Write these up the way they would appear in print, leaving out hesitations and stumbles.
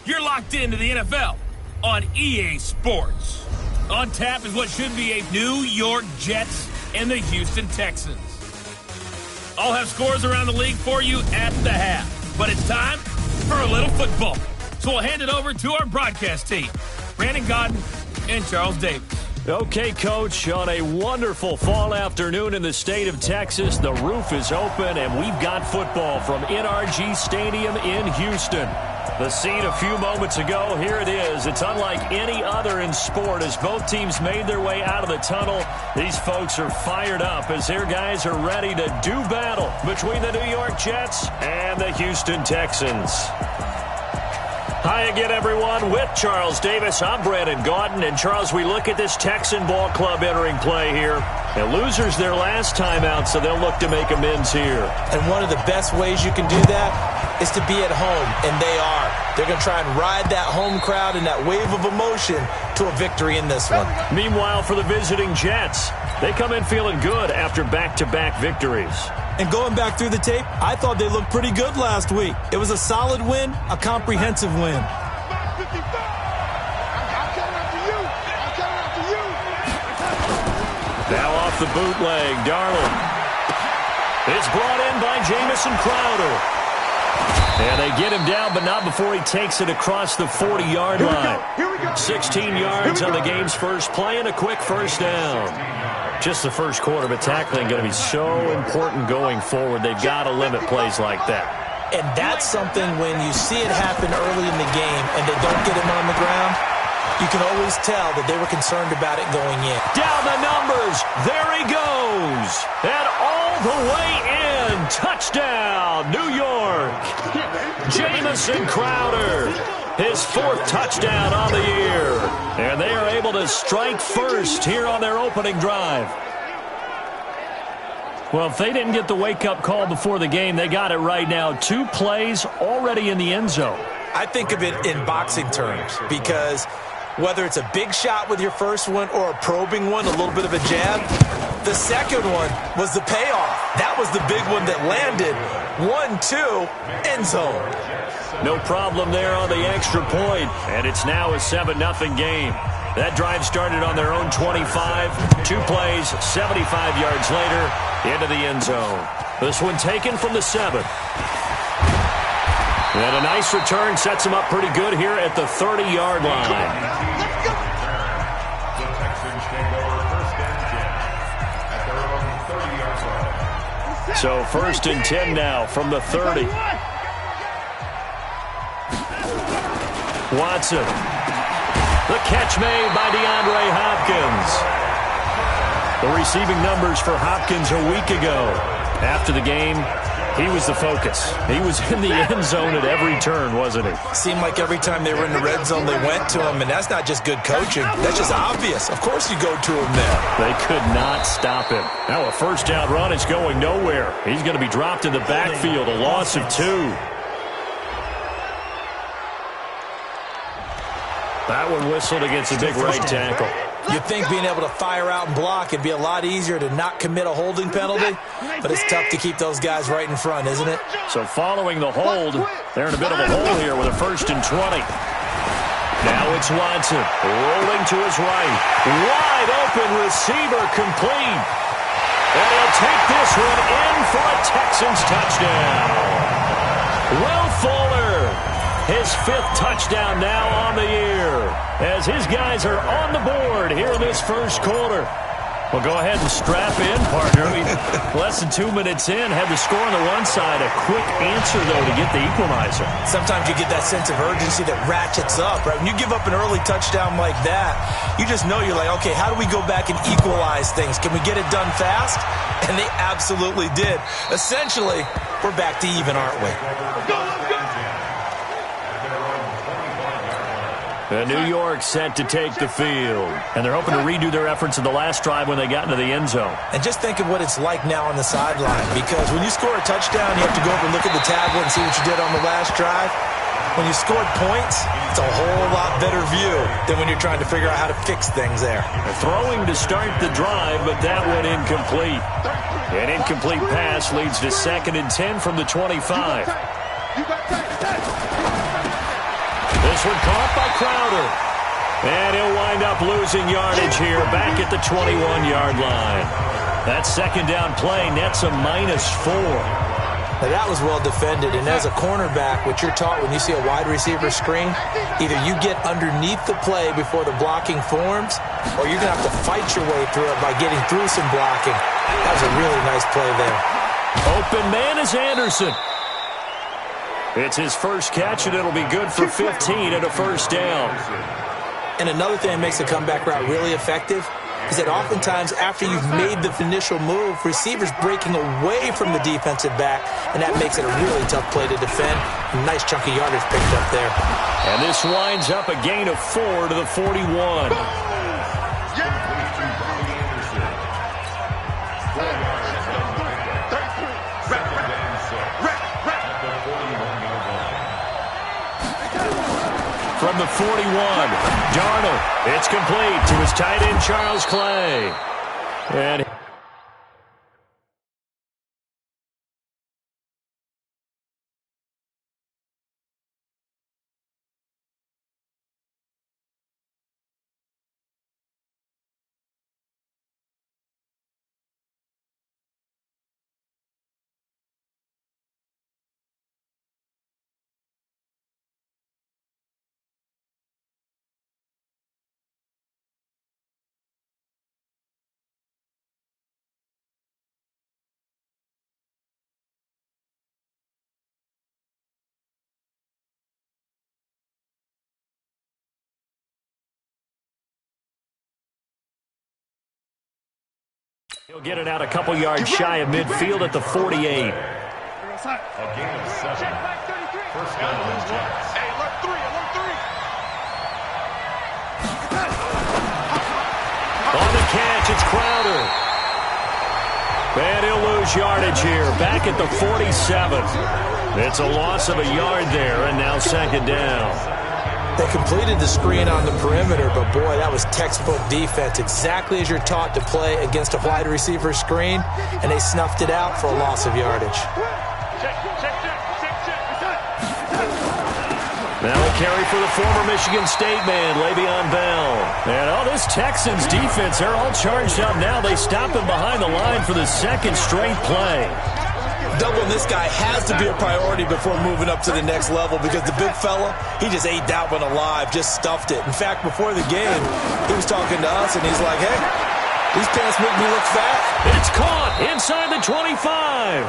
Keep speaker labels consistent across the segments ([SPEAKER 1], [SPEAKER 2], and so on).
[SPEAKER 1] You're locked into the NFL on EA Sports. On tap is what should be a New York Jets and the Houston Texans. I'll have scores around the league for you at the half. But it's time for a little football. So we'll hand it over to our broadcast team, Brandon Godden and Charles Davis.
[SPEAKER 2] Okay, Coach, on a wonderful fall afternoon in the state of Texas, the roof is open, and we've got football from NRG Stadium in Houston. The scene a few moments ago, here it is. It's unlike any other in sport as both teams made their way out of the tunnel. These folks are fired up as their guys are ready to do battle between the New York Jets and the Houston Texans. Hi again, everyone. With Charles Davis, I'm Brandon Gaudin. And, Charles, we look at this Texan ball club entering play here. And losers their last time out, so they'll look to make amends here.
[SPEAKER 3] And one of the best ways you can do that is to be at home, and they are. They're going to try and ride that home crowd and that wave of emotion to a victory in this one.
[SPEAKER 2] Meanwhile, for the visiting Jets, they come in feeling good after back-to-back victories.
[SPEAKER 4] And going back through the tape, I thought they looked pretty good last week. It was a solid win, a comprehensive win.
[SPEAKER 2] Now off the bootleg, Darnold. It's brought in by Jamison Crowder. And they get him down, but not before he takes it across the 40-yard line. 16 yards on the game's first play and a quick first down. Just the first quarter, but tackling going to be so important going forward. They've got to limit plays like that.
[SPEAKER 3] And that's something when you see it happen early in the game and they don't get him on the ground, you can always tell that they were concerned about it going in.
[SPEAKER 2] Down the numbers. There he goes. And all the way in. Touchdown, New York. Jamison Crowder. His fourth touchdown on the year. And they are able to strike first here on their opening drive. Well, if they didn't get the wake-up call before the game, they got it right now. 2 plays already in the end zone.
[SPEAKER 3] I think of it in boxing terms because whether it's a big shot with your first one or a probing one, a little bit of a jab, the second one was the payoff. That was the big one that landed. 1-2, end zone.
[SPEAKER 2] No problem there on the extra point, and it's now a 7-0 game. That drive started on their own 25. 2 plays, 75 yards later, into the end zone. This one taken from the 7. And a nice return sets them up pretty good here at the 30-yard line. So 1st and 10 now from the 30. Watson. The catch made by DeAndre Hopkins. The receiving numbers for Hopkins a week ago. After the game, he was the focus. He was in the end zone at every turn, wasn't he?
[SPEAKER 3] Seemed like every time they were in the red zone, they went to him, and that's not just good coaching. That's just obvious. Of course you go to him there.
[SPEAKER 2] They could not stop him. Now a first down run is going nowhere. He's going to be dropped in the backfield, a loss of 2. That one whistled against a big right tackle.
[SPEAKER 3] You'd think being able to fire out and block would be a lot easier to not commit a holding penalty, but it's tough to keep those guys right in front, isn't it?
[SPEAKER 2] So following the hold, they're in a bit of a hole here with a 1st and 20. Now it's Watson rolling to his right. Wide open receiver complete. And he'll take this one in for a Texans touchdown. Will Fuller. His 5th touchdown now on the year as his guys are on the board here in this first quarter. Well, go ahead and strap in, partner. Less than 2 minutes in, had the score on the one side. A quick answer, though, to get the equalizer.
[SPEAKER 3] Sometimes you get that sense of urgency that ratchets up, right? When you give up an early touchdown like that, you just know you're like, okay, how do we go back and equalize things? Can we get it done fast? And they absolutely did. Essentially, we're back to even, aren't we?
[SPEAKER 2] And New York set to take the field. And they're hoping to redo their efforts in the last drive when they got into the end zone.
[SPEAKER 3] And just think of what it's like now on the sideline. Because when you score a touchdown, you have to go over and look at the tablet and see what you did on the last drive. When you scored points, it's a whole lot better view than when you're trying to figure out how to fix things there.
[SPEAKER 2] Throwing to start the drive, but that went incomplete. An incomplete pass leads to 2nd and 10 from the 25. This one caught by Crowder. And he'll wind up losing yardage here back at the 21-yard line. That second down play nets a -4.
[SPEAKER 3] Now that was well defended, and as a cornerback, what you're taught when you see a wide receiver screen, either you get underneath the play before the blocking forms, or you're going to have to fight your way through it by getting through some blocking. That was a really nice play there.
[SPEAKER 2] Open man is Anderson. It's his first catch, and it'll be good for 15 and a first down.
[SPEAKER 3] And another thing that makes the comeback route really effective is that oftentimes after you've made the initial move, receivers breaking away from the defensive back, and that makes it a really tough play to defend. A nice chunk of yardage picked up there.
[SPEAKER 2] And this winds up a gain of 4 to the 41. From the 41, Darnold. It's complete to his tight end, Charles Clay. And he'll get it out a couple yards shy of midfield at the 48.
[SPEAKER 5] A gain of 7. First down on the Jets. Hey, alert 3.
[SPEAKER 2] On the catch, it's Crowder. And he'll lose yardage here, back at the 47. It's a loss of a yard there, and now second down.
[SPEAKER 3] They completed the screen on the perimeter, but boy, that was textbook defense, exactly as you're taught to play against a wide receiver screen, and they snuffed it out for a loss of yardage.
[SPEAKER 2] Now a carry for the former Michigan State man, Le'Veon Bell. And this Texans defense, they're all charged up now. They stop him behind the line for the second straight play.
[SPEAKER 3] Doubling this guy has to be a priority before moving up to the next level, because the big fella, he just ate that one alive, just stuffed it. In fact, before the game, he was talking to us, and he's like, hey, these pants make me look fat.
[SPEAKER 2] It's caught inside the 25.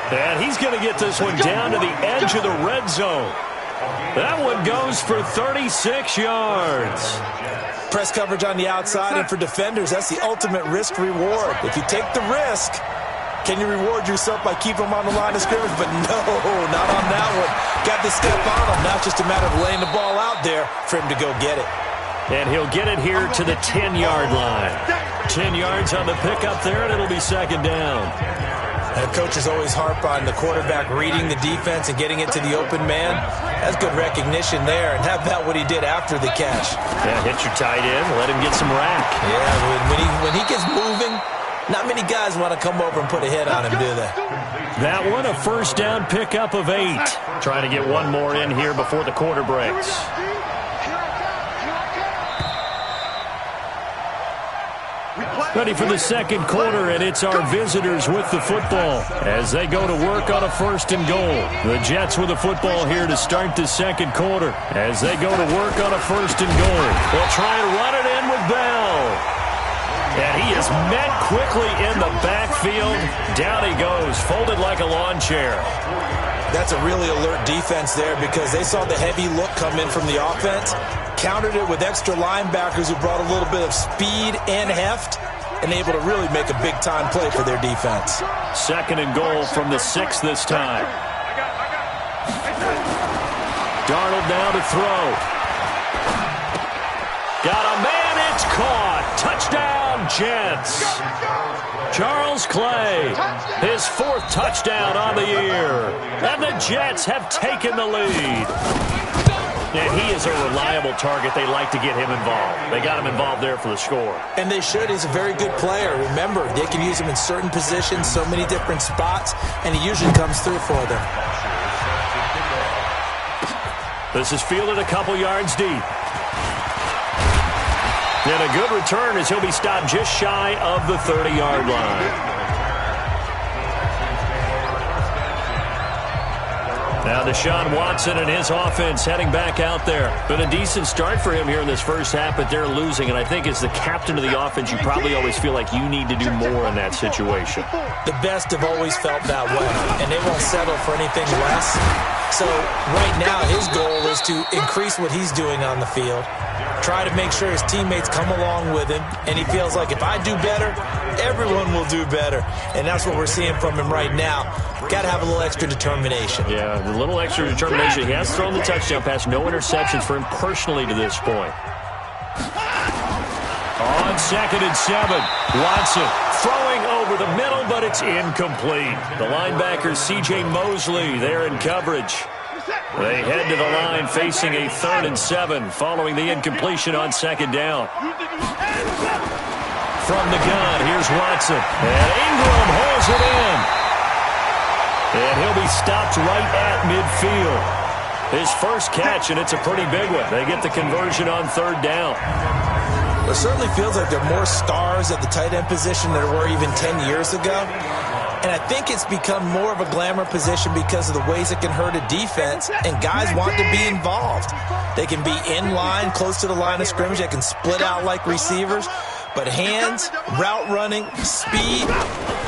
[SPEAKER 2] And he's going to get this one down to the edge of the red zone. That one goes for 36 yards.
[SPEAKER 3] Press coverage on the outside, and for defenders, that's the ultimate risk-reward. If you take the risk, can you reward yourself by keeping them on the line of scrimmage? But no, not on that one. Got to step on him. Now it's just a matter of laying the ball out there for him to go get it.
[SPEAKER 2] And he'll get it here to the 10-yard line. 10 yards on the pickup there, and it'll be second down.
[SPEAKER 3] And coaches always harp on the quarterback reading the defense and getting it to the open man. That's good recognition there. And how about what he did after the catch?
[SPEAKER 2] Yeah, hit your tight end, let him get some rack.
[SPEAKER 3] Yeah, when he gets moving, not many guys want to come over and put a hit on him, do they?
[SPEAKER 2] That one, a first down pickup of 8. Trying to get one more in here before the quarter breaks. Ready for the second quarter, and it's our visitors with the football as they go to work on a first and goal. The Jets with the football here to start the second quarter as they go to work on a first and goal. They'll try and run it in with Bell. And he is met quickly in the backfield. Down he goes, folded like a lawn chair.
[SPEAKER 3] That's a really alert defense there, because they saw the heavy look come in from the offense, countered it with extra linebackers who brought a little bit of speed and heft, and able to really make a big-time play for their defense.
[SPEAKER 2] Second and goal from the 6 this time. Darnold now to throw. Got a man, it's caught. Touchdown, Jets. Charles Clay, his 4th touchdown on the year. And the Jets have taken the lead. And he is a reliable target. They like to get him involved. They got him involved there for the score.
[SPEAKER 3] And they should. He's a very good player. Remember, they can use him in certain positions, so many different spots, and he usually comes through for them.
[SPEAKER 2] This is fielded a couple yards deep. And a good return as he'll be stopped just shy of the 30-yard line. Now Deshaun Watson and his offense heading back out there. Been a decent start for him here in this first half, but they're losing. And I think as the captain of the offense, you probably always feel like you need to do more in that situation.
[SPEAKER 3] The best have always felt that way, and they won't settle for anything less. So right now his goal is to increase what he's doing on the field, try to make sure his teammates come along with him, and he feels like if I do better, everyone will do better. And that's what we're seeing from him right now. Got to have a little extra determination.
[SPEAKER 2] Yeah, the little extra determination. He has thrown the touchdown pass. No interceptions for him personally to this point. On 2nd and 7, Watson throwing over the middle, but it's incomplete. The linebacker, C.J. Mosley, there in coverage. They head to the line facing a 3rd and 7 following the incompletion on 2nd down. From the gun, here's Watson. And Ingram holds it in. And he'll be stopped right at midfield. His first catch, and it's a pretty big one. They get the conversion on 3rd down.
[SPEAKER 3] It certainly feels like there are more stars at the tight end position than there were even 10 years ago. And I think it's become more of a glamour position because of the ways it can hurt a defense, and guys want to be involved. They can be in line, close to the line of scrimmage. They can split out like receivers. But hands, route running, speed,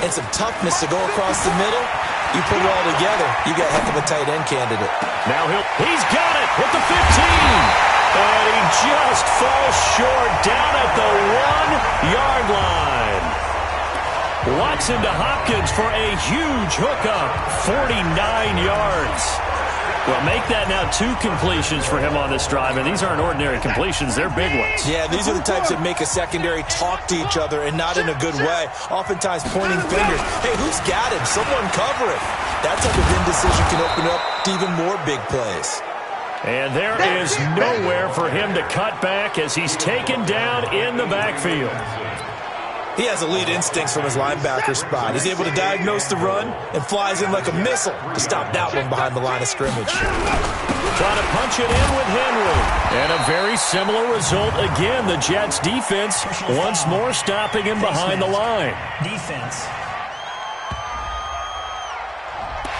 [SPEAKER 3] and some toughness to go across the middle, you put it all together, you got a heck of a tight end candidate.
[SPEAKER 2] Now he's got it at the 15. And he just falls short down at the 1-yard line. Watson to Hopkins for a huge hookup, 49 yards. Well, make that now 2 completions for him on this drive, and these aren't ordinary completions. They're big ones.
[SPEAKER 3] Yeah, these are the types that make a secondary talk to each other, and not in a good way. Oftentimes pointing fingers. Hey, who's got him? Someone cover it. That type of indecision can open up to even more big plays.
[SPEAKER 2] And there is nowhere for him to cut back as he's taken down in the backfield.
[SPEAKER 3] He has elite instincts from his linebacker spot. He's able to diagnose the run and flies in like a missile to stop that one behind the line of scrimmage.
[SPEAKER 2] Trying to punch it in with Henry. And a very similar result again. The Jets defense once more stopping him behind the line.
[SPEAKER 6] Defense.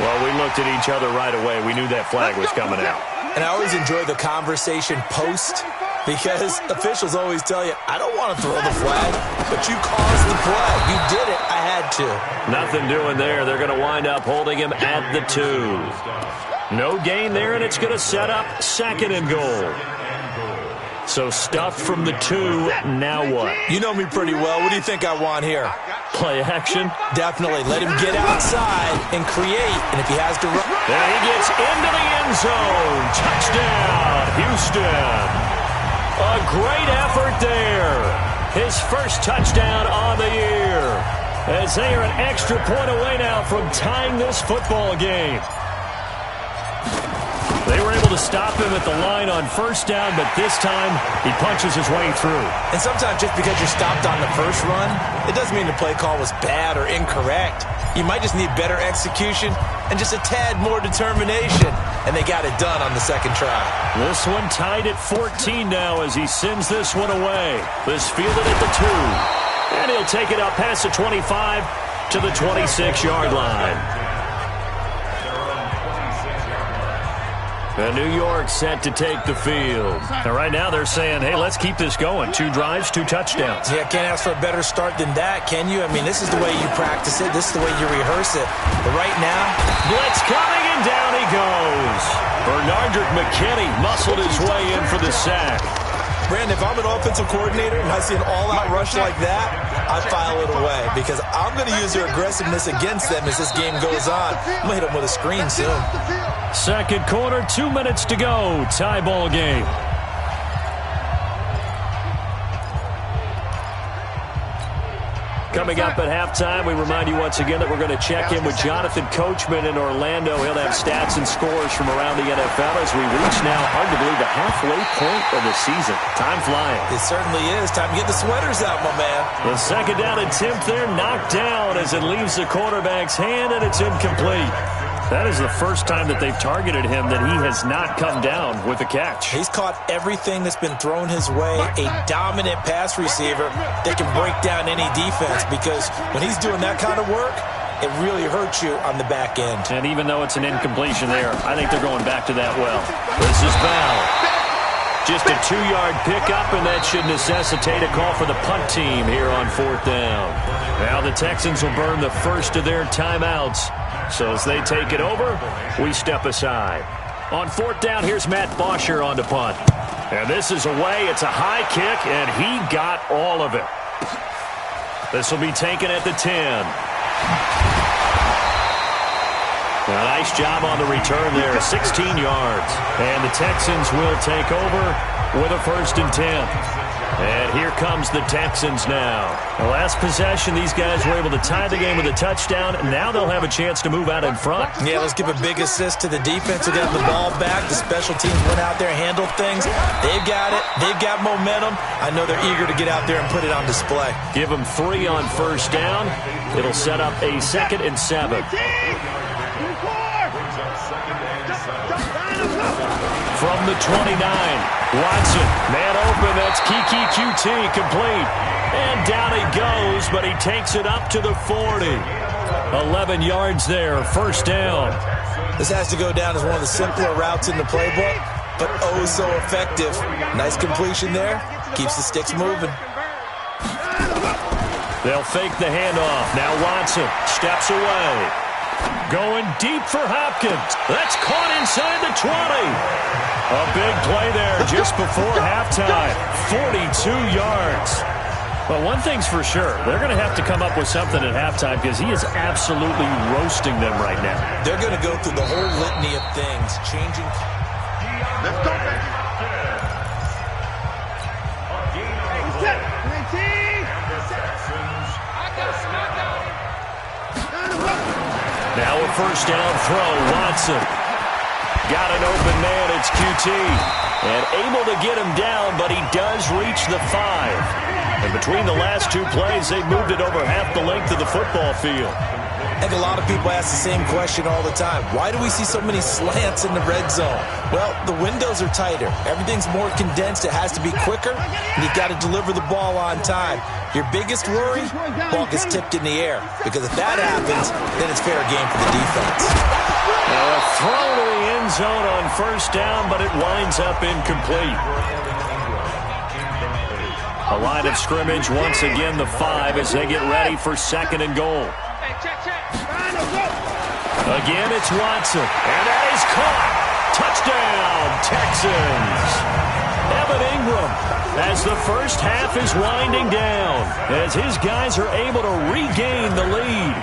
[SPEAKER 2] Well, we looked at each other right away. We knew that flag was coming out.
[SPEAKER 3] And I always enjoy the conversation post, because officials always tell you, I don't want to throw the flag, but you caused the play. You did it. I had to.
[SPEAKER 2] Nothing doing there. They're going to wind up holding him at the 2. No gain there, and it's going to set up 2nd and goal. So stuffed from the 2. Now what?
[SPEAKER 3] You know me pretty well. What do you think I want here?
[SPEAKER 2] Play action?
[SPEAKER 3] Definitely. Let him get outside and create. And if he has to run.
[SPEAKER 2] There he gets into the end zone. Touchdown, Houston. A great effort there. His first touchdown on the year. As they are an extra point away now from tying this football game. They were able to stop him at the line on 1st down, but this time he punches his way through.
[SPEAKER 3] And sometimes just because you're stopped on the first run, it doesn't mean the play call was bad or incorrect. You might just need better execution and just a tad more determination. And they got it done on the 2nd try.
[SPEAKER 2] This one tied at 14 now as he sends this one away. This fielded at the 2. And he'll take it up past the 25 to the 26-yard line. And New York set to take the field. And right now they're saying, hey, let's keep this going. 2 drives, 2 touchdowns.
[SPEAKER 3] Yeah, can't ask for a better start than that, can you? I mean, this is the way you practice it. This is the way you rehearse it. But right now,
[SPEAKER 2] blitz coming, and down he goes. Bernardrick McKinney muscled his way in for the sack.
[SPEAKER 3] Brandon, if I'm an offensive coordinator and I see an all-out rush like that, I file it away because I'm going to use their aggressiveness against them as this game goes on. I'm going to hit them with a screen soon.
[SPEAKER 2] 2nd quarter, 2 minutes to go. Tie ball game. Coming up at halftime, we remind you once again that we're going to check in with Jonathan Coachman in Orlando. He'll have stats and scores from around the NFL as we reach now, hard to believe, the halfway point of the season. Time flying.
[SPEAKER 3] It certainly is. Time to get the sweaters out, my man.
[SPEAKER 2] The 2nd down attempt there knocked down as it leaves the quarterback's hand, and it's incomplete. That is the first time that they've targeted him that he has not come down with a catch.
[SPEAKER 3] He's caught everything that's been thrown his way. A dominant pass receiver that can break down any defense, because when he's doing that kind of work, it really hurts you on the back end.
[SPEAKER 2] And even though it's an incompletion there, I think they're going back to that well. This is Bell. Just a 2-yard pickup, and that should necessitate a call for the punt team here on 4th down. Now the Texans will burn the first of their timeouts. So as they take it over, we step aside. On 4th down, here's Matt Bosher on to punt. And this is away. It's a high kick, and he got all of it. This will be taken at the 10. A nice job on the return there, 16 yards. And the Texans will take over with a 1st and 10. And here comes the Texans now. The last possession, these guys were able to tie the game with a touchdown. Now they'll have a chance to move out in front.
[SPEAKER 3] Yeah, let's give a big assist to the defense who got the ball back. The special teams went out there and handled things. They've got it. They've got momentum. I know they're eager to get out there and put it on display.
[SPEAKER 2] Give them 3 on 1st down. It'll set up a 2nd and 7. From the 29, Watson, man open, that's Kiki QT, complete. And down he goes, but he takes it up to the 40. 11 yards there, 1st down.
[SPEAKER 3] This has to go down as one of the simpler routes in the playbook, but oh so effective. Nice completion there, keeps the sticks moving.
[SPEAKER 2] They'll fake the handoff. Now Watson steps away. Going deep for Hopkins. That's caught inside the 20. A big play there just before halftime. 42 yards. But one thing's for sure. They're going to have to come up with something at halftime because he is absolutely roasting them right now.
[SPEAKER 3] They're going to go through the whole litany of things, changing.
[SPEAKER 5] Let's go, baby.
[SPEAKER 2] Now a 1st down throw, Watson. Got an open man, it's QT. And able to get him down, but he does reach the 5. And between the last 2 plays, they've moved it over half the length of the football field.
[SPEAKER 3] I think a lot of people ask the same question all the time. Why do we see so many slants in the red zone? Well, the windows are tighter. Everything's more condensed. It has to be quicker, and you've got to deliver the ball on time. Your biggest worry, ball gets tipped in the air, because if that happens, then it's fair game for the defense.
[SPEAKER 2] A throw to the end zone on 1st down, but it winds up incomplete. A line of scrimmage, once again the 5 as they get ready for 2nd and goal. Again, it's Watson, and that is caught. Touchdown, Texans. Evan Ingram, as the first half is winding down, as his guys are able to regain the lead.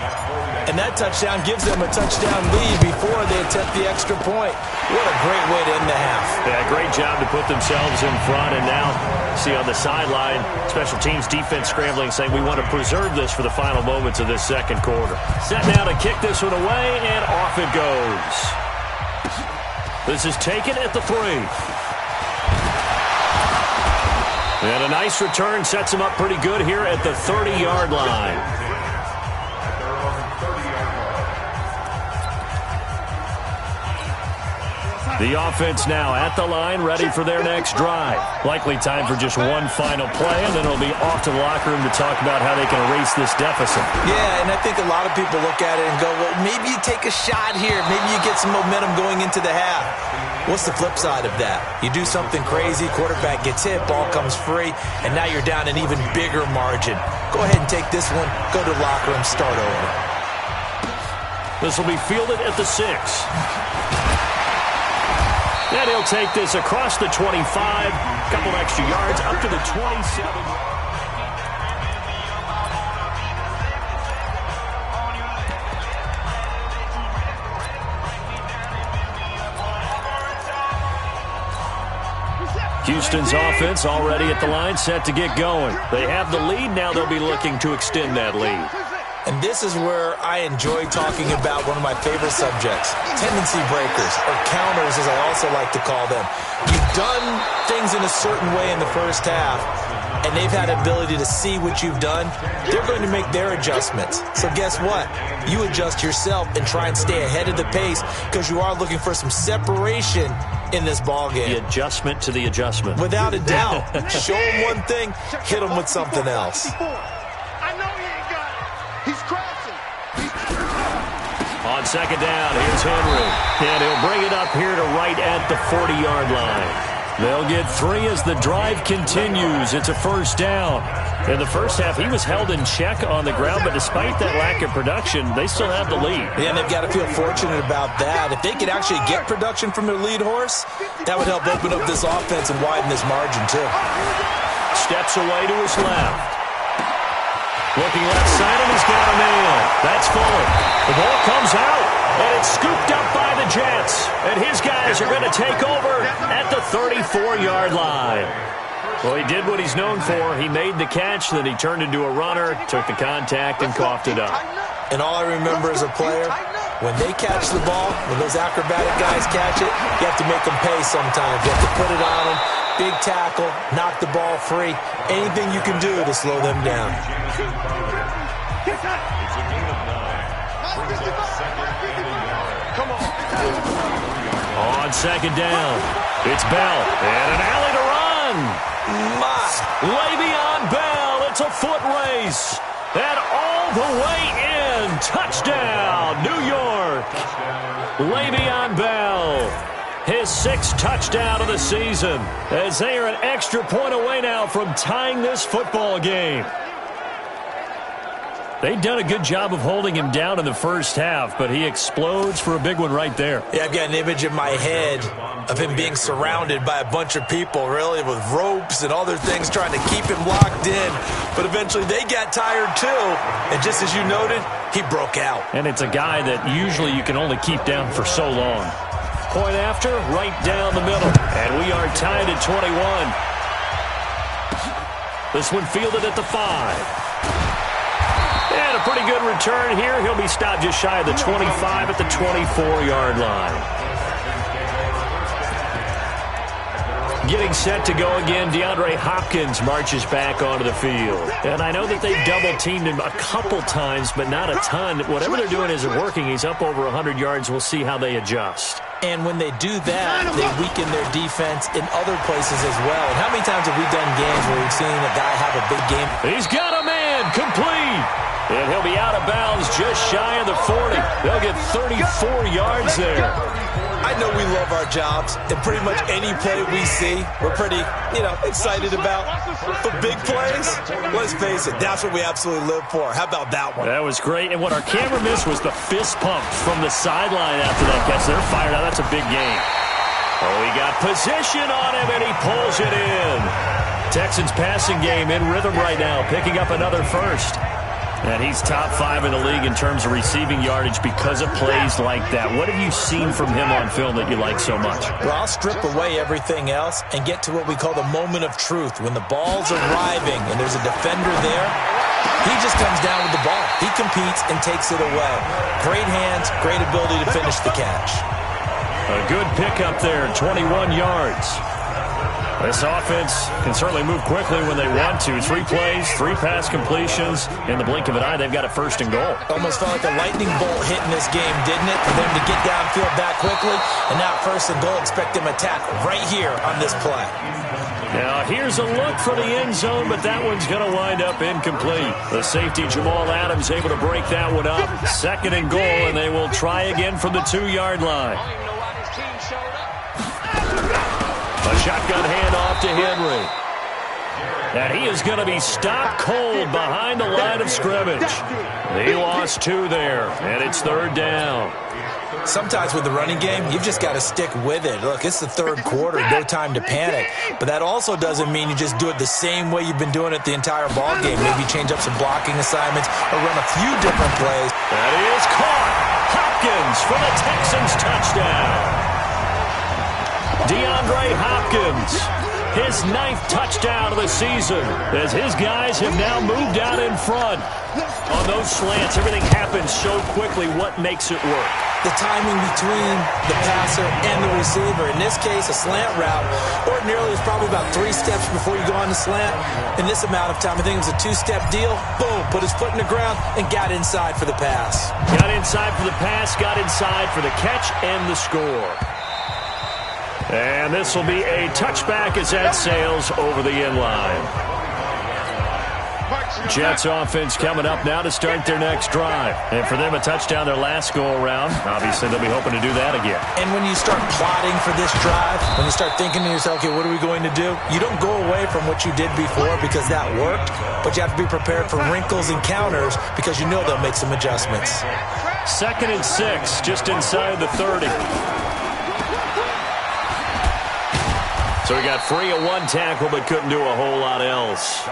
[SPEAKER 3] And that touchdown gives them a touchdown lead before they attempt the extra point. What a great way to end the half.
[SPEAKER 2] Yeah, great job to put themselves in front. And now, see on the sideline, special teams defense scrambling, saying we want to preserve this for the final moments of this 2nd quarter. Set now to kick this one away, and off it goes. This is taken at the 3. And a nice return sets him up pretty good here at the 30-yard line. The offense now at the line, ready for their next drive. Likely time for just one final play, and then it'll be off to the locker room to talk about how they can erase this deficit.
[SPEAKER 3] Yeah, and I think a lot of people look at it and go, well, maybe you take a shot here. Maybe you get some momentum going into the half. What's the flip side of that? You do something crazy, quarterback gets hit, ball comes free, and now you're down an even bigger margin. Go ahead and take this one, go to the locker room, start over.
[SPEAKER 2] This will be fielded at the 6. And he'll take this across the 25, a couple extra yards, up to the 27. Houston's offense already at the line, set to get going. They have the lead, now they'll be looking to extend that lead.
[SPEAKER 3] And this is where I enjoy talking about one of my favorite subjects, tendency breakers, or counters as I also like to call them. You've done things in a certain way in the first half, and they've had the ability to see what you've done, they're going to make their adjustments. So guess what? You adjust yourself and try and stay ahead of the pace because you are looking for some separation in this ball game.
[SPEAKER 2] The adjustment to the adjustment.
[SPEAKER 3] Without a doubt. Show them one thing, hit them with something else.
[SPEAKER 5] I know he ain't got it. He's crashing.
[SPEAKER 2] On second down, here's Henry. And he'll bring it up here to right at the 40-yard line. They'll get 3 as the drive continues. It's a first down. In the first half, he was held in check on the ground, but despite that lack of production, they still have the lead.
[SPEAKER 3] Yeah, and they've got to feel fortunate about that. If they could actually get production from their lead horse, that would help open up this offense and widen this margin, too.
[SPEAKER 2] Steps away to his left. Looking left side, and he's got a man. That's Fuller. The ball comes out, and it's scooped up by the Jets. And his guys are going to take over at the 34-yard line. Well, he did what he's known for. He made the catch, then he turned into a runner, took the contact, and coughed it up.
[SPEAKER 3] And all I remember as a player, when they catch the ball, when those acrobatic guys catch it, you have to make them pay sometimes. You have to put it on them. Big tackle, knock the ball free. Anything you can do to slow them down.
[SPEAKER 5] Come on.
[SPEAKER 2] On second down, it's Bell, and an alley to run. Le'Veon Bell, it's a foot race, and all the way in. Touchdown, New York. Le'Veon Bell, his 6th touchdown of the season, as they are an extra point away now from tying this football game. They've done a good job of holding him down in the first half, but he explodes for a big one right there.
[SPEAKER 3] Yeah, I've got an image in my head of him being surrounded by a bunch of people, really, with ropes and other things trying to keep him locked in. But eventually they got tired too, and just as you noted, he broke out.
[SPEAKER 2] And it's a guy that usually you can only keep down for so long. Point after, right down the middle. And we are tied at 21. This one fielded at the 5. And a pretty good return here. He'll be stopped just shy of the 25 at the 24-yard line. Getting set to go again, DeAndre Hopkins marches back onto the field. And I know that they've double-teamed him a couple times, but not a ton. Whatever they're doing isn't working. He's up over 100 yards. We'll see how they adjust.
[SPEAKER 3] And when they do that, they weaken their defense in other places as well. And how many times have we done games where we've seen a guy have a big game?
[SPEAKER 2] He's got a man, complete. And he'll be out of bounds just shy of the 40. They'll get 34 yards there.
[SPEAKER 3] I know we love our jobs, and pretty much any play we see, we're pretty, excited about. But big plays, let's face it, that's what we absolutely live for. How about that one?
[SPEAKER 2] That was great. And what our camera missed was the fist pump from the sideline after that catch. They're fired out. That's a big game. Oh, he got position on him, and he pulls it in. Texans passing game in rhythm right now, picking up another first. And he's top 5 in the league in terms of receiving yardage because of plays like that. What have you seen from him on film that you like so much?
[SPEAKER 3] Well, I'll strip away everything else and get to what we call the moment of truth. When the ball's arriving and there's a defender there, he just comes down with the ball. He competes and takes it away. Great hands, great ability to finish the catch.
[SPEAKER 2] A good pickup there, 21 yards. This offense can certainly move quickly when they want to. 3 plays, 3 pass completions. In the blink of an eye, they've got a first and goal.
[SPEAKER 3] Almost felt like a lightning bolt hit in this game, didn't it? For them to get downfield that quickly. And now first and goal, expect them to attack right here on this play.
[SPEAKER 2] Now here's a look for the end zone, but that one's going to wind up incomplete. The safety, Jamal Adams, able to break that one up. Second and goal, and they will try again from the 2-yard line. A shotgun handoff to Henry. And he is going to be stopped cold behind the line of scrimmage. He lost 2 there, and it's 3rd down.
[SPEAKER 3] Sometimes with the running game, you've just got to stick with it. Look, it's the 3rd quarter, no time to panic. But that also doesn't mean you just do it the same way you've been doing it the entire ball game. Maybe change up some blocking assignments or run a few different plays.
[SPEAKER 2] That is caught. Hopkins for the Texans touchdown. DeAndre Hopkins his 9th touchdown of the season, as his guys have now moved out in front. On those slants, everything happens so quickly. What makes it work?
[SPEAKER 3] The timing between the passer and the receiver. In this case, a slant route ordinarily is probably about 3 steps before you go on the slant. In this amount of time, I think it was a 2-step deal. Boom, put his foot in the ground and got inside for the pass.
[SPEAKER 2] Got inside for the pass, got inside for the catch and the score. And this will be a touchback as that sails over the end line. Jets offense coming up now to start their next drive. And for them, a touchdown their last go-around. Obviously, they'll be hoping to do that again.
[SPEAKER 3] And when you start plotting for this drive, when you start thinking to yourself, okay, what are we going to do? You don't go away from what you did before because that worked, but you have to be prepared for wrinkles and counters because you know they'll make some adjustments.
[SPEAKER 2] 2nd and 6, just inside the 30. So he got free of 1 tackle, but couldn't do a whole lot else.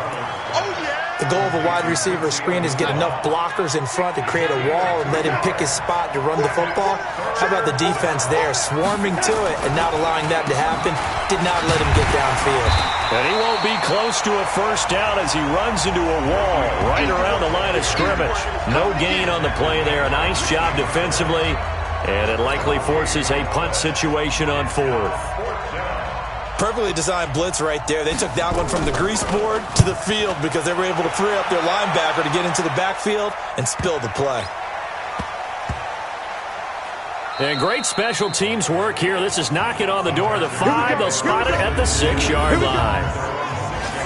[SPEAKER 3] The goal of a wide receiver screen is get enough blockers in front to create a wall and let him pick his spot to run the football. How about the defense there, swarming to it and not allowing that to happen? Did not let him get downfield.
[SPEAKER 2] And he won't be close to a first down as he runs into a wall right around the line of scrimmage. No gain on the play there. A nice job defensively, and it likely forces a punt situation on 4th.
[SPEAKER 3] Perfectly designed blitz right there. They took that one from the grease board to the field because they were able to free up their linebacker to get into the backfield and spill the play.
[SPEAKER 2] And great special teams work here. This is knocking on the door of the 5. They'll spot it at the 6-yard line.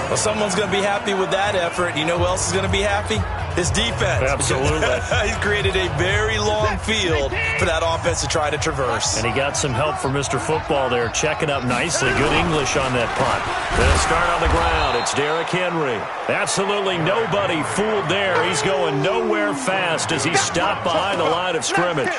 [SPEAKER 3] Well, someone's going to be happy with that effort. You know who else is going to be happy? His defense.
[SPEAKER 2] Absolutely.
[SPEAKER 3] He's created a very long field for that offense to try to traverse.
[SPEAKER 2] And he got some help from Mr. Football there, checking up nicely. Good English on that punt. They'll start on the ground. It's Derrick Henry. Absolutely nobody fooled there. He's going nowhere fast as he stopped behind the line of scrimmage.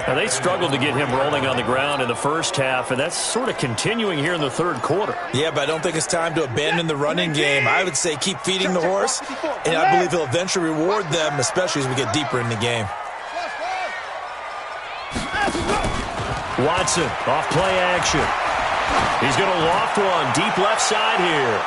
[SPEAKER 2] Now, they struggled to get him rolling on the ground in the first half, and that's sort of continuing here in the 3rd quarter.
[SPEAKER 3] Yeah, but I don't think it's time to abandon the running game. I would say keep feeding the horse, and I believe he'll eventually reward them, especially as we get deeper in the game.
[SPEAKER 2] Watson, off play action. He's going to loft one, deep left side here.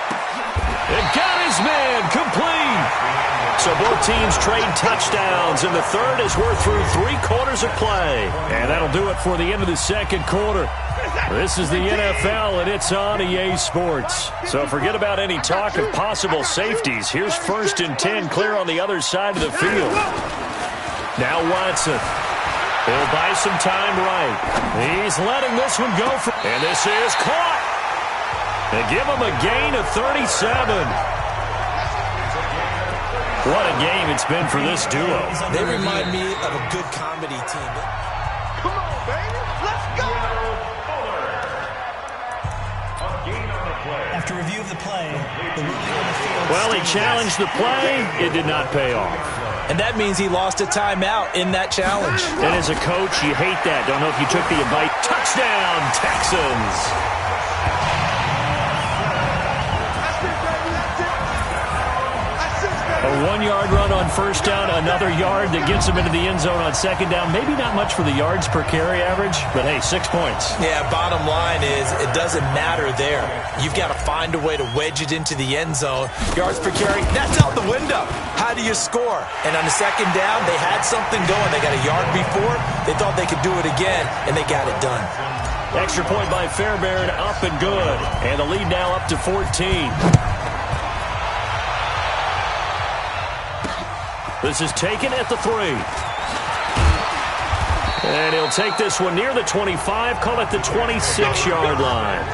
[SPEAKER 2] And got his man, complete. So both teams trade touchdowns, and the 3rd as we're through 3 quarters of play. And that'll do it for the end of the 2nd quarter. This is the NFL, and it's on EA Sports. So forget about any talk of possible safeties. Here's 1st and 10 clear on the other side of the field. Now Watson. He'll buy some time right. He's letting this one go. And this is caught. They give him a gain of 37. What a game it's been for this duo.
[SPEAKER 3] They remind me of a good comedy team.
[SPEAKER 5] Come on, baby. Let's go.
[SPEAKER 6] After review of the play, the ruling on the field...
[SPEAKER 2] Well, he challenged the play. It did not pay off.
[SPEAKER 3] And that means he lost a timeout in that challenge.
[SPEAKER 2] And as a coach, you hate that. Don't know if you took the invite. Touchdown, Texans. A 1-yard run on 1st down, another yard that gets him into the end zone on 2nd down. Maybe not much for the yards per carry average, but hey, 6 points.
[SPEAKER 3] Yeah, bottom line is it doesn't matter there. You've got to find a way to wedge it into the end zone. Yards per carry, that's out the window. How do you score? And on the 2nd down, they had something going. They got a yard before. They thought they could do it again, and they got it done.
[SPEAKER 2] Extra point by Fairbairn, up and good. And the lead now up to 14. This is taken at the 3. And he'll take this one near the 25, call it the 26-yard line.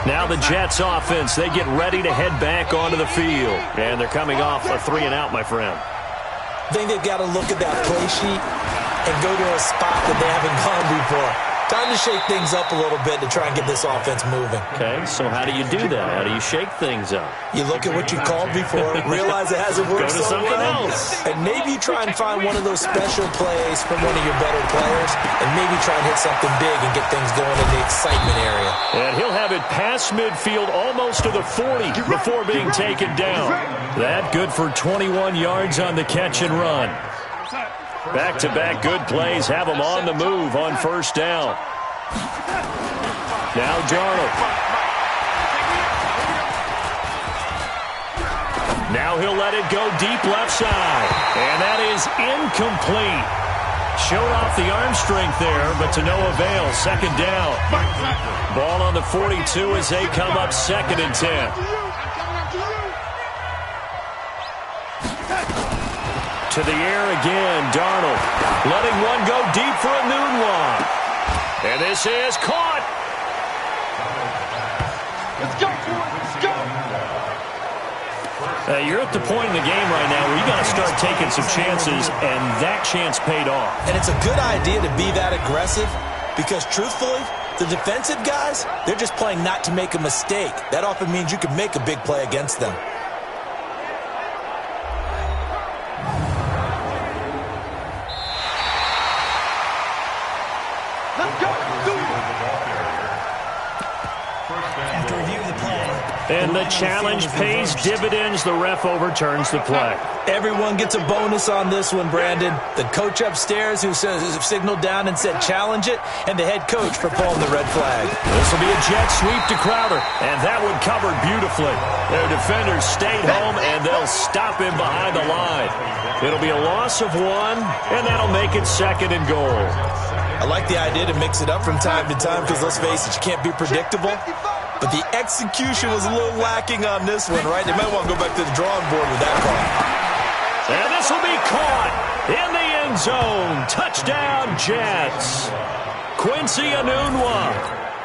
[SPEAKER 2] Now the Jets offense, they get ready to head back onto the field. And they're coming off a 3-and-out, my friend.
[SPEAKER 3] I think they've got to look at that play sheet and go to a spot that they haven't gone before. Time to shake things up a little bit to try and get this offense moving.
[SPEAKER 2] Okay, so how do you do that? How do you shake things up?
[SPEAKER 3] You look at what you called before, realize it hasn't worked
[SPEAKER 2] Go to
[SPEAKER 3] so
[SPEAKER 2] something
[SPEAKER 3] well,
[SPEAKER 2] else.
[SPEAKER 3] and maybe you try and find one of those special plays from one of your better players, and maybe try and hit something big and get things going in the excitement area.
[SPEAKER 2] And he'll have it past midfield almost to the 40 before being taken down. That good for 21 yards on the catch and run. Back-to-back good plays have them on the move on 1st down. Now Darnold. Now he'll let it go deep left side. And that is incomplete. Showed off the arm strength there, but to no avail. Second down. Ball on the 42 as they come up 2nd and 10. To the air again, Darnold. Letting one go deep for a noon one. And this is caught.
[SPEAKER 5] Let's go, let's go.
[SPEAKER 2] You're at the point in the game right now where you got to start taking some chances, and that chance paid off.
[SPEAKER 3] And it's a good idea to be that aggressive because, truthfully, the defensive guys, they're just playing not to make a mistake. That often means you can make a big play against them.
[SPEAKER 6] After review of the play.
[SPEAKER 2] And the challenge pays dividends. The ref overturns the play.
[SPEAKER 3] Everyone gets a bonus on this one, Brandon. The coach upstairs who signaled down and said challenge it, and the head coach for pulling the red flag.
[SPEAKER 2] This will be a jet sweep to Crowder, and that one covered beautifully. Their defenders stayed home, and they'll stop him behind the line. It'll be a loss of 1, and that'll make it 2nd and goal.
[SPEAKER 3] I like the idea to mix it up from time to time because, let's face it, you can't be predictable. But the execution was a little lacking on this one, right? They might want to go back to the drawing board with that call.
[SPEAKER 2] And this will be caught in the end zone. Touchdown, Jets. Quincy Enunwa,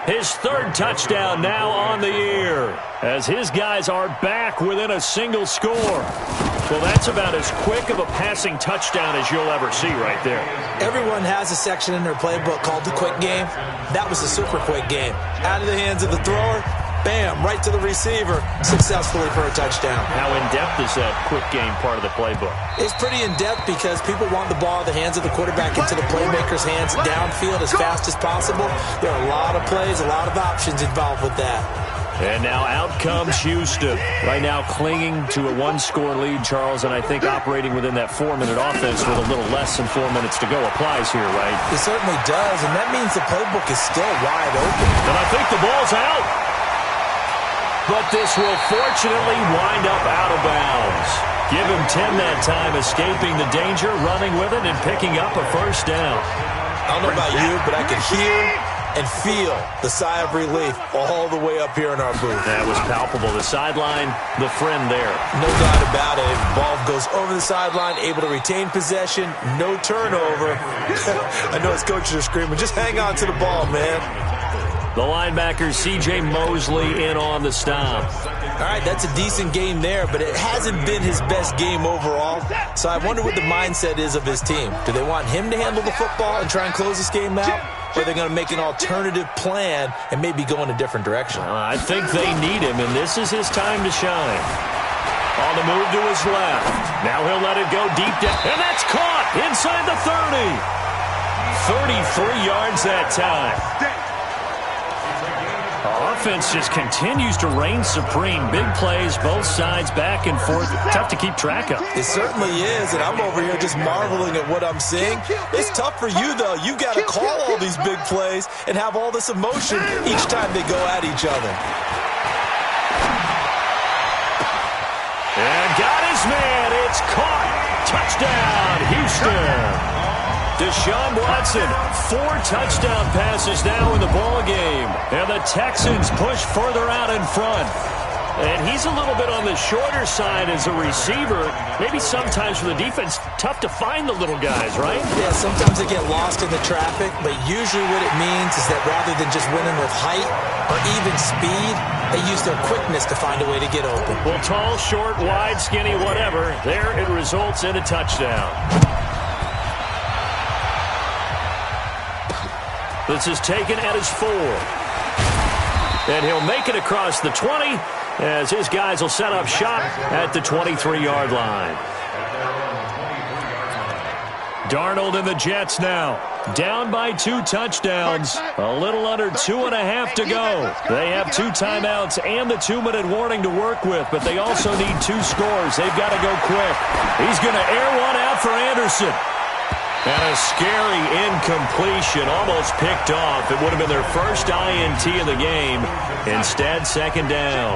[SPEAKER 2] his 3rd touchdown now on the year, as his guys are back within a single score. Well, that's about as quick of a passing touchdown as you'll ever see right there.
[SPEAKER 3] Everyone has a section in their playbook called the quick game. That was a super quick game. Out of the hands of the thrower, bam, right to the receiver, successfully for a touchdown.
[SPEAKER 2] How in-depth is that quick game part of the playbook?
[SPEAKER 3] It's pretty in-depth because people want the ball in the hands of the quarterback into the playmaker's hands downfield as fast as possible. There are a lot of plays, a lot of options involved with that.
[SPEAKER 2] And now out comes Houston. Right now clinging to a 1-score lead, Charles, and I think operating within that 4-minute offense with a little less than 4 minutes to go applies here, right?
[SPEAKER 3] It certainly does, and that means the playbook is still wide open.
[SPEAKER 2] And I think the ball's out. But this will fortunately wind up out of bounds. Give him 10 that time, escaping the danger, running with it, and picking up a 1st down.
[SPEAKER 3] I don't know about you, but I could hear and feel the sigh of relief all the way up here in our booth.
[SPEAKER 2] That was palpable. The sideline, the friend there.
[SPEAKER 3] No doubt about it. Ball goes over the sideline, able to retain possession, no turnover. I know his coaches are screaming, just hang on to the ball, man.
[SPEAKER 2] The linebacker, C.J. Mosley, in on the stop.
[SPEAKER 3] All right, that's a decent game there, but it hasn't been his best game overall. So I wonder what the mindset is of his team. Do they want him to handle the football and try and close this game out? Or are they going to make an alternative plan and maybe go in a different direction?
[SPEAKER 2] I think they need him, and this is his time to shine. On the move to his left. Now he'll let it go deep down. And that's caught inside the 30. 33 yards that time. Offense just continues to reign supreme. Big plays, both sides, back and forth. Tough to keep track of.
[SPEAKER 3] It certainly is, and I'm over here just marveling at what I'm seeing. It's tough for you, though. You've got to call all these big plays and have all this emotion each time they go at each other.
[SPEAKER 2] And got his man. It's caught. Touchdown, Houston. Deshaun Watson, 4 touchdown passes now in the ballgame. And the Texans push further out in front. And he's a little bit on the shorter side as a receiver. Maybe sometimes for the defense, tough to find the little guys, right?
[SPEAKER 3] Yeah, sometimes they get lost in the traffic, but usually what it means is that rather than just winning with height or even speed, they use their quickness to find a way to get open.
[SPEAKER 2] Well, tall, short, wide, skinny, whatever, there it results in a touchdown. This is taken at his 4. And he'll make it across the 20 as his guys will set up shop at the 23-yard line. Darnold and the Jets now. Down by 2 touchdowns. A little under 2.5 to go. They have 2 timeouts and the 2-minute warning to work with, but they also need 2 scores. They've got to go quick. He's going to air one out for Anderson. And a scary incompletion, almost picked off. It would have been their first INT of the game. Instead, second down.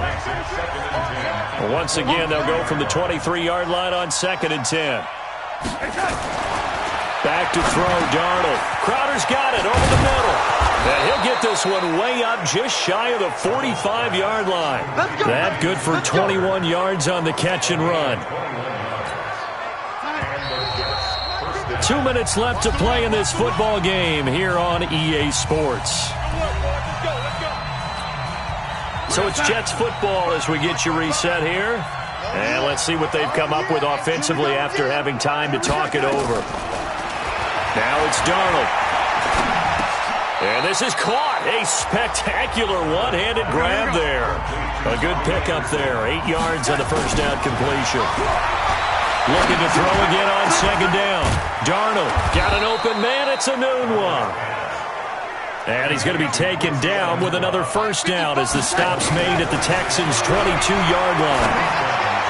[SPEAKER 2] Once again, they'll go from the 23-yard line on 2nd and 10. Back to throw, Darnold. Crowder's got it over the middle. And he'll get this one way up just shy of the 45-yard line. That good for 21 yards on the catch and run. 2 minutes left to play in this football game here on EA Sports. So it's Jets football as we get you reset here. And let's see what they've come up with offensively after having time to talk it over. Now it's Darnold. And this is caught. A spectacular one-handed grab there. A good pickup there. 8 yards on the first down completion. Looking to throw again on 2nd down. Darnold got an open man. It's a noon one. And he's going to be taken down with another first down as the stop's made at the Texans' 22-yard line.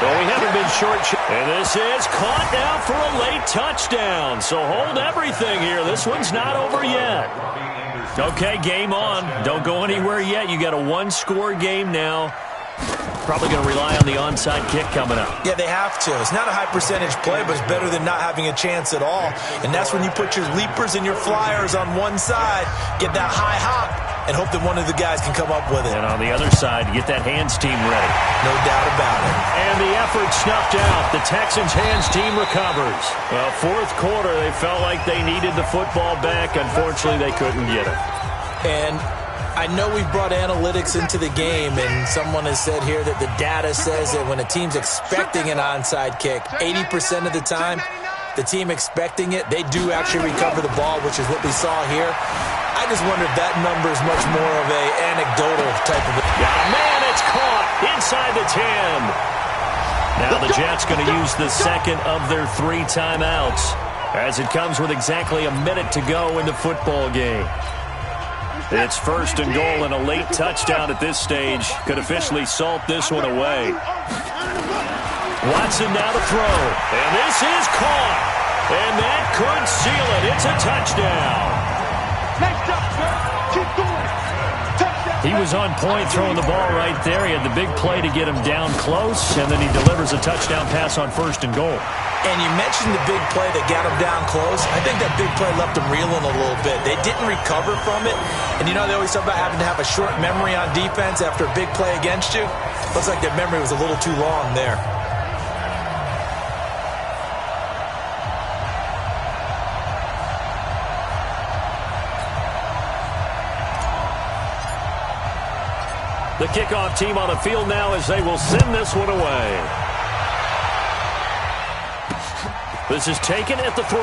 [SPEAKER 2] Well, we haven't been short. And this is caught now for a late touchdown. So hold everything here. This one's not over yet. Okay, game on. Don't go anywhere yet. You got a one-score game now. Probably going to rely on the onside kick coming up.
[SPEAKER 3] Yeah, they have to. It's not a high-percentage play, but it's better than not having a chance at all. And that's when you put your leapers and your flyers on one side, get that high hop, and hope that one of the guys can come up with it.
[SPEAKER 2] And on the other side, get that hands team ready.
[SPEAKER 3] No doubt about it.
[SPEAKER 2] And the effort snuffed out. The Texans hands team recovers. Well, fourth quarter, they felt like they needed the football back. Unfortunately, they couldn't get it.
[SPEAKER 3] And I know we've brought analytics into the game, and someone has said here that the data says that when a team's expecting an onside kick, 80% of the time, the team expecting it, they do actually recover the ball, which is what we saw here. I just wonder if that number is much more of a anecdotal type of...
[SPEAKER 2] Man, it's caught inside the 10. Now the Jets going to use the second of their 3 timeouts as it comes with exactly a minute to go in the football game. It's 1st and goal, and a late touchdown at this stage could officially salt this one away. Watson now to throw, and this is caught, and that could seal it. It's a touchdown.
[SPEAKER 5] Next up, sir. Keep going. Touchdown.
[SPEAKER 2] He was on point throwing the ball right there. He had the big play to get him down close, and then he delivers a touchdown pass on 1st and goal.
[SPEAKER 3] And you mentioned the big play that got him down close. I think that big play left him reeling a little bit. They didn't recover from it. And you know, they always talk about having to have a short memory on defense after a big play against you. Looks like their memory was a little too long there.
[SPEAKER 2] The kickoff team on the field now as they will send this one away. This is taken at the 3.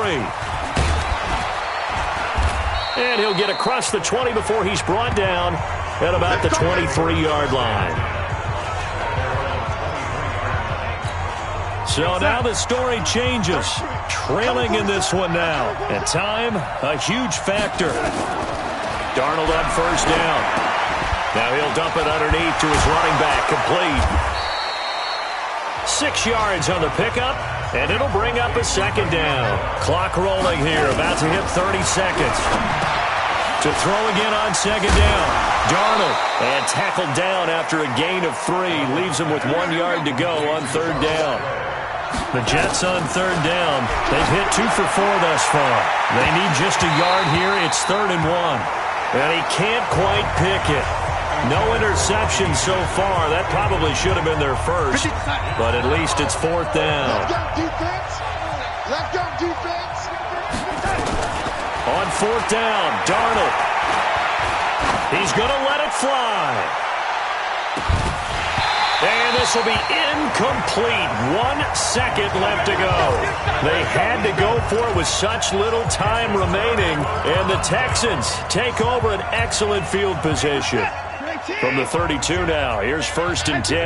[SPEAKER 2] And he'll get across the 20 before he's brought down at about the 23-yard line. So now the story changes. Trailing in this one now. And time, a huge factor. Darnold on 1st down. Now he'll dump it underneath to his running back, complete. 6 yards on the pickup, and it'll bring up a 2nd down. Clock rolling here, about to hit 30 seconds. To throw again on 2nd down. Darnold, and tackled down after a gain of 3. Leaves him with 1 yard to go on 3rd down. The Jets on 3rd down. They've hit 2 for 4 thus far. They need just a yard here. It's 3rd and 1. And he can't quite pick it. No interception so far. That probably should have been their first. But at least it's 4th down.
[SPEAKER 5] Let's go, defense. Let's go, defense.
[SPEAKER 2] On 4th down, Darnold. He's going to let it fly. And this will be incomplete. 1 second left to go. They had to go for it with such little time remaining. And the Texans take over an excellent field position. From the 32 now, here's 1st and 10.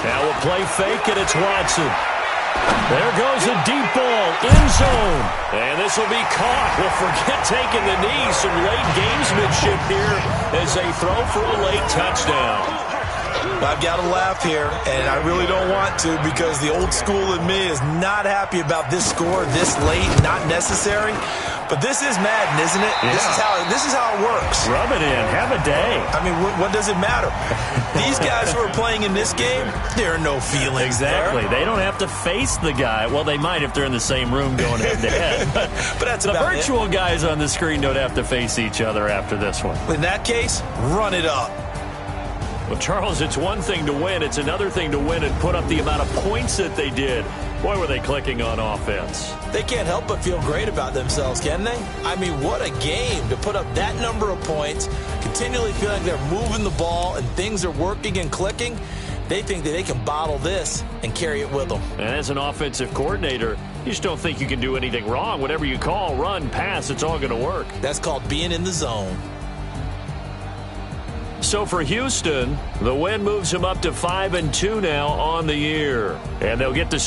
[SPEAKER 2] Now a play fake, and it's Watson. There goes a deep ball, end zone. And this will be caught. Well, forget taking the knee. Some late gamesmanship here as they throw for a late touchdown.
[SPEAKER 3] I've got to laugh here, and I really don't want to because the old school in me is not happy about this score this late, not necessary. But this is Madden, isn't it?
[SPEAKER 2] Yeah.
[SPEAKER 3] This is how it works.
[SPEAKER 2] Rub it in. Have a day.
[SPEAKER 3] I mean, what does it matter? These guys who are playing in this game, there are no feelings
[SPEAKER 2] Exactly.
[SPEAKER 3] there.
[SPEAKER 2] They don't have to face the guy. Well, they might if they're in the same room going head-to-head.
[SPEAKER 3] But that's
[SPEAKER 2] the
[SPEAKER 3] about
[SPEAKER 2] virtual guys on the screen don't have to face each other after this one.
[SPEAKER 3] In that case, run it up.
[SPEAKER 2] Well, Charles, it's one thing to win. It's another thing to win and put up the amount of points that they did. Boy, were they clicking on offense.
[SPEAKER 3] They can't help but feel great about themselves, can they? I mean, what a game to put up that number of points, continually feeling they're moving the ball and things are working and clicking. They think that they can bottle this and carry it with them.
[SPEAKER 2] And as an offensive coordinator, you just don't think you can do anything wrong. Whatever you call, run, pass, it's all going to work.
[SPEAKER 3] That's called being in the zone.
[SPEAKER 2] So for Houston, the win moves them up to 5-2 now on the year. And they'll get to